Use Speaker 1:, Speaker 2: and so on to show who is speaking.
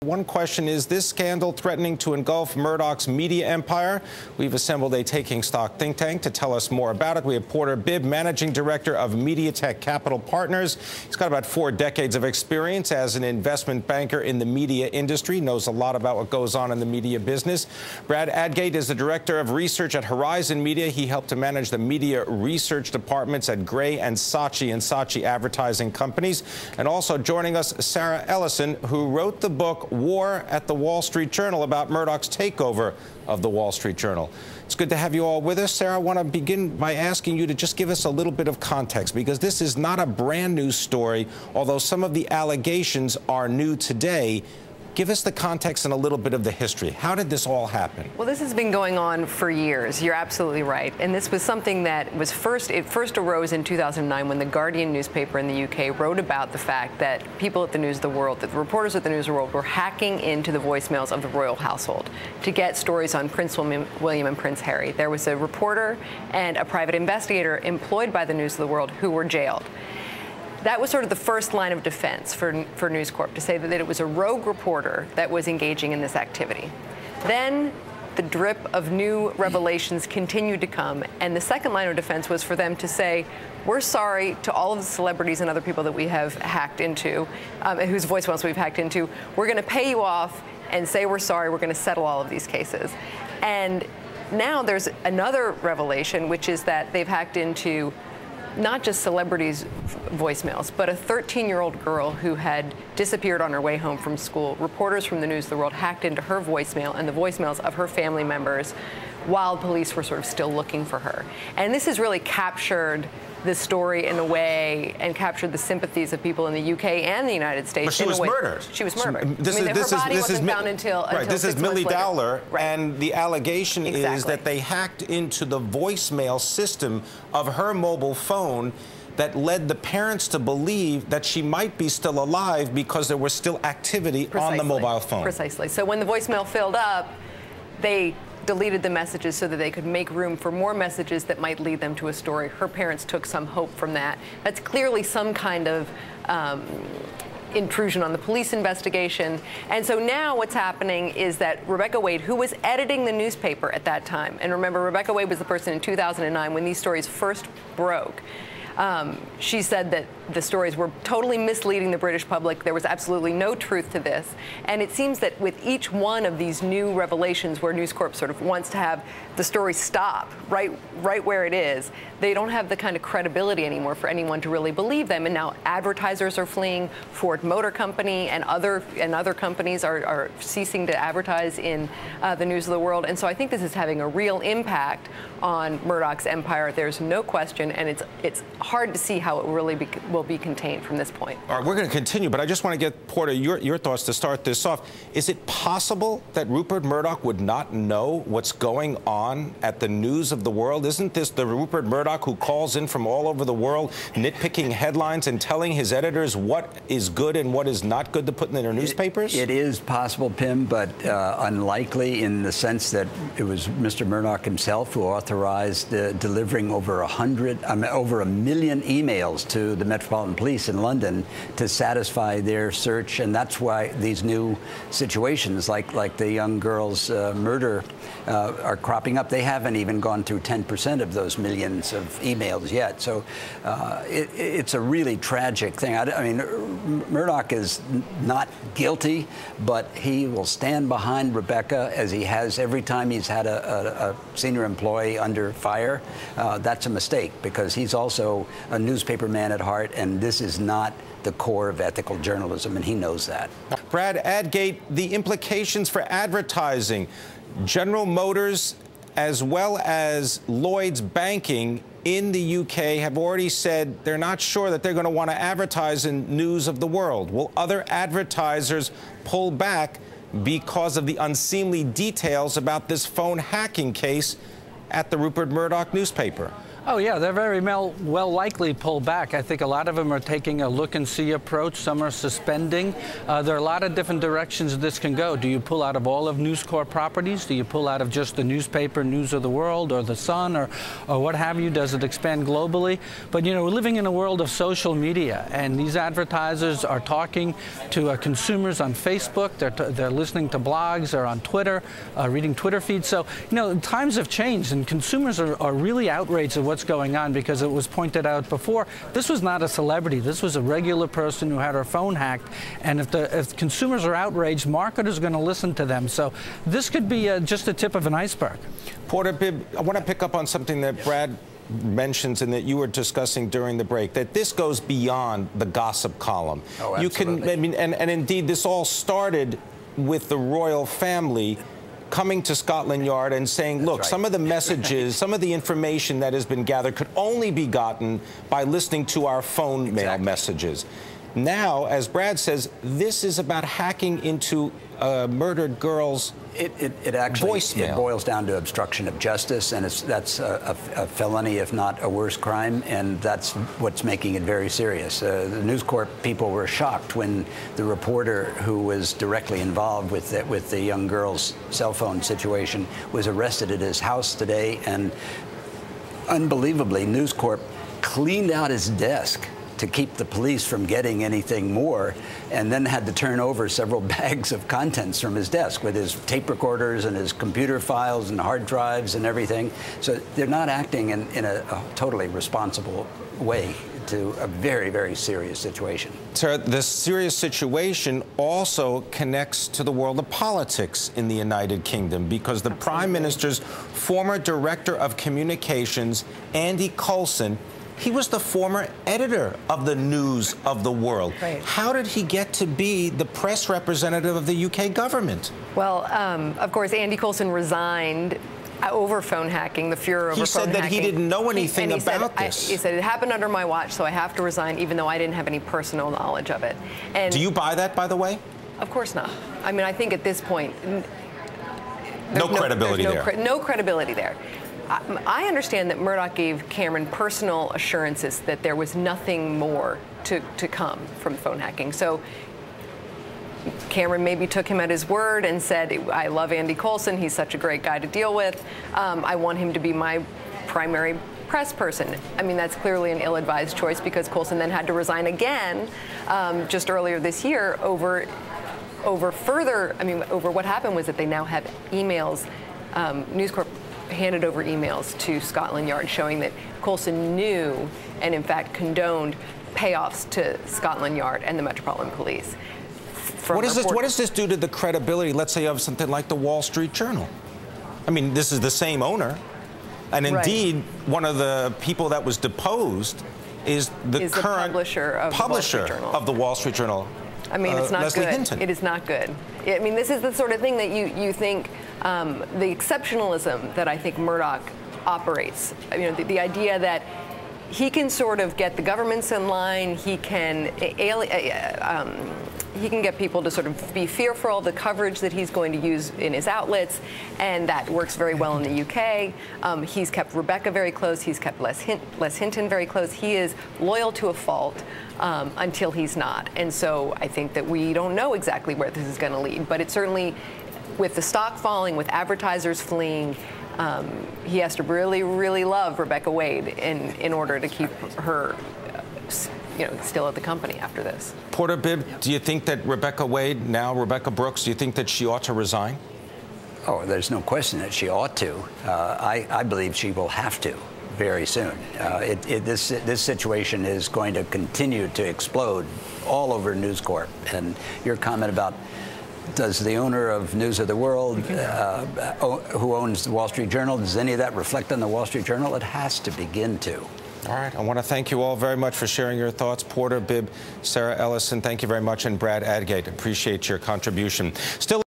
Speaker 1: One question: is this scandal threatening to engulf Murdoch's media empire? We've assembled a taking stock think tank to tell us more about it. We have Porter Bibb, managing director of Mediatech Capital Partners. He's got about 4 decades of experience as an investment banker in the media industry, knows a lot about what goes on in the media business. Brad Adgate is the director of research at Horizon Media. He helped to manage the media research departments at Gray and Saatchi advertising companies. And also joining us, Sarah Ellison, who wrote the book War at the Wall Street Journal about Murdoch's takeover of the Wall Street Journal. It's good to have you all with us. Sarah, I want to begin by asking you to just give us a little bit of context, because this is not a brand new story, although some of the allegations are new today. Give us the context and a little bit of the history. How did this all happen?
Speaker 2: Well, this has been going on for years. You're absolutely right. And this was something that was first arose in 2009 when the Guardian newspaper in the UK wrote about the fact that people at the News of the World, that the reporters at the News of the World were hacking into the voicemails of the royal household to get stories on Prince William and Prince Harry. There was a reporter and a private investigator employed by the News of the World who were jailed. That was sort of the first line of defense for News Corp, to say that it was a rogue reporter that was engaging in this activity. Then the drip of new revelations continued to come, and the second line of defense was for them to say, we're sorry to all of the celebrities and other people that we have hacked into, whose voicemails we've hacked into. We're going to pay you off and say we're sorry. We're going to settle all of these cases. And now there's another revelation, which is that they've hacked into not just celebrities' voicemails, but a 13-year-old girl who had disappeared on her way home from school. Reporters from the News of the World hacked into her voicemail and the voicemails of her family members while police were sort of still looking for her. And this has really captured the story in a way and captured the sympathies of people in the UK and the United States.
Speaker 1: But she was murdered.
Speaker 2: She was murdered.
Speaker 1: Her
Speaker 2: body wasn't found until
Speaker 1: this is Millie Dowler,
Speaker 2: right.
Speaker 1: And the allegation is that they hacked into the voicemail system of her mobile phone that led the parents to believe that she might be still alive because there was still activity on the mobile phone.
Speaker 2: Precisely. So when the voicemail filled up, they deleted the messages so that they could make room for more messages that might lead them to a story. Her parents took some hope from that. That's clearly some kind of intrusion on the police investigation. And so now what's happening is that Rebecca Wade, who was editing the newspaper at that time, and remember, Rebecca Wade was the person in 2009 when these stories first broke, she said that the stories were totally misleading the British public. There was absolutely no truth to this. And it seems that with each one of these new revelations where News Corp sort of wants to have the story stop right where it is, they don't have the kind of credibility anymore for anyone to really believe them. And now advertisers are fleeing. Ford Motor Company and other companies are ceasing to advertise in the News of the World. And so I think this is having a real impact on Murdoch's empire. There's no question, and it's hard to see how it really will be contained from this point.
Speaker 1: All right, we're going to continue, but I just want to get, Porter, your thoughts to start this off. Is it possible that Rupert Murdoch would not know what's going on at the News of the World? Isn't this the Rupert Murdoch who calls in from all over the world, nitpicking headlines and telling his editors what is good and what is not good to put in their newspapers?
Speaker 3: It is possible, Pimm, but unlikely in the sense that it was Mr. Murdoch himself who authorized delivering over 1 million emails to the Metropolitan Police in London to satisfy their search, and that's why these new situations, like the young girl's murder, are cropping up. They haven't even gone through 10% of those millions of emails yet. So it's a really tragic thing. I mean, Murdoch is not guilty, but he will stand behind Rebecca, as he has every time he's had a senior employee under fire. That's a mistake, because he's also a newspaper man at heart, and this is not the core of ethical journalism, and he knows that.
Speaker 1: Brad Adgate, the implications for advertising. General Motors, as well as Lloyd's Banking in the UK, have already said they're not sure that they're going to want to advertise in News of the World. Will other advertisers pull back because of the unseemly details about this phone hacking case at the Rupert Murdoch newspaper?
Speaker 4: Oh, yeah, they're very well likely pull back. I think a lot of them are taking a look-and-see approach. Some are suspending. There are a lot of different directions this can go. Do you pull out of all of News Corp properties? Do you pull out of just the newspaper, News of the World, or The Sun, or what have you? Does it expand globally? But, you know, we're living in a world of social media, and these advertisers are talking to consumers on Facebook. They're listening to blogs, or on Twitter, reading Twitter feeds. So, you know, times have changed, and consumers are really outraged at what's going on, because it was pointed out before, this was not a celebrity. This was a regular person who had her phone hacked, and if consumers are outraged, marketers are going to listen to them. So this could be just the tip of an iceberg.
Speaker 1: Porter, Bibb, I want to pick up on something that Brad mentions and that you were discussing during the break, that this goes beyond the gossip column.
Speaker 3: Oh, absolutely.
Speaker 1: I mean, and indeed, this all started with the royal family coming to Scotland Yard and saying, look,
Speaker 3: right.
Speaker 1: Some of the messages, some of the information that has been gathered could only be gotten by listening to our phone mail messages. Now, as Brad says, this is about hacking into a murdered girl's
Speaker 3: It actually boils down to obstruction of justice, and that's a felony, if not a worse crime, and that's what's making it very serious. The News Corp people were shocked when the reporter who was directly involved with the young girl's cell phone situation was arrested at his house today, and unbelievably, News Corp cleaned out his desk to keep the police from getting anything more, and then had to turn over several bags of contents from his desk with his tape recorders and his computer files and hard drives and everything. So they're not acting in a totally responsible way to a very, very serious situation.
Speaker 1: Sarah, this serious situation also connects to the world of politics in the United Kingdom, because the Prime Minister's former Director of Communications, Andy Coulson, he was the former editor of the News of the World.
Speaker 2: Right.
Speaker 1: How did he get to be the press representative of the UK government?
Speaker 2: Well, of course, Andy Coulson resigned over phone hacking, the furor over phone hacking.
Speaker 1: He said that he didn't know anything about this.
Speaker 2: He said, it happened under my watch, so I have to resign, even though I didn't have any personal knowledge of it. And
Speaker 1: do you buy that, by the way?
Speaker 2: Of course not. I mean, I think at this point,
Speaker 1: no credibility there.
Speaker 2: No credibility there. I understand that Murdoch gave Cameron personal assurances that there was nothing more to come from phone hacking. So Cameron maybe took him at his word and said, I love Andy Coulson. He's such a great guy to deal with. I want him to be my primary press person. I mean, that's clearly an ill-advised choice, because Coulson then had to resign again just earlier this year over what happened was that they now have emails. News Corp handed over emails to Scotland Yard showing that Coulson knew and in fact condoned payoffs to Scotland Yard and the Metropolitan Police.
Speaker 1: What does this do to the credibility, let's say, of something like the Wall Street Journal? I mean, this is the same owner, and indeed, one of the people that was deposed is the current publisher of the Wall Street Journal.
Speaker 2: I mean, it's not
Speaker 1: Leslie
Speaker 2: good.
Speaker 1: Hinton.
Speaker 2: It is not good. I mean, this is the sort of thing that you think, the exceptionalism that I think Murdoch operates. You know, the idea that he can sort of get the governments in line. He can get people to sort of be fearful of the coverage that he's going to use in his outlets, and that works very well in the UK. He's kept Rebecca very close. He's kept Les Hinton very close. He is loyal to a fault until he's not. And so I think that we don't know exactly where this is going to lead, but it certainly, with the stock falling, with advertisers fleeing, he has to really, really love Rebecca Wade in order to keep her, still at the company after this.
Speaker 1: Porter, Bibb, do you think that Rebecca Wade, now Rebecca Brooks, do you think that she ought to resign?
Speaker 3: Oh, there's no question that she ought to. I believe she will have to very soon. This situation is going to continue to explode all over News Corp. And your comment about, does the owner of News of the World, who owns the Wall Street Journal, does any of that reflect on the Wall Street Journal? It has to begin to.
Speaker 1: All right. I want to thank you all very much for sharing your thoughts. Porter, Bibb, Sarah Ellison, thank you very much, and Brad Adgate. Appreciate your contribution. Still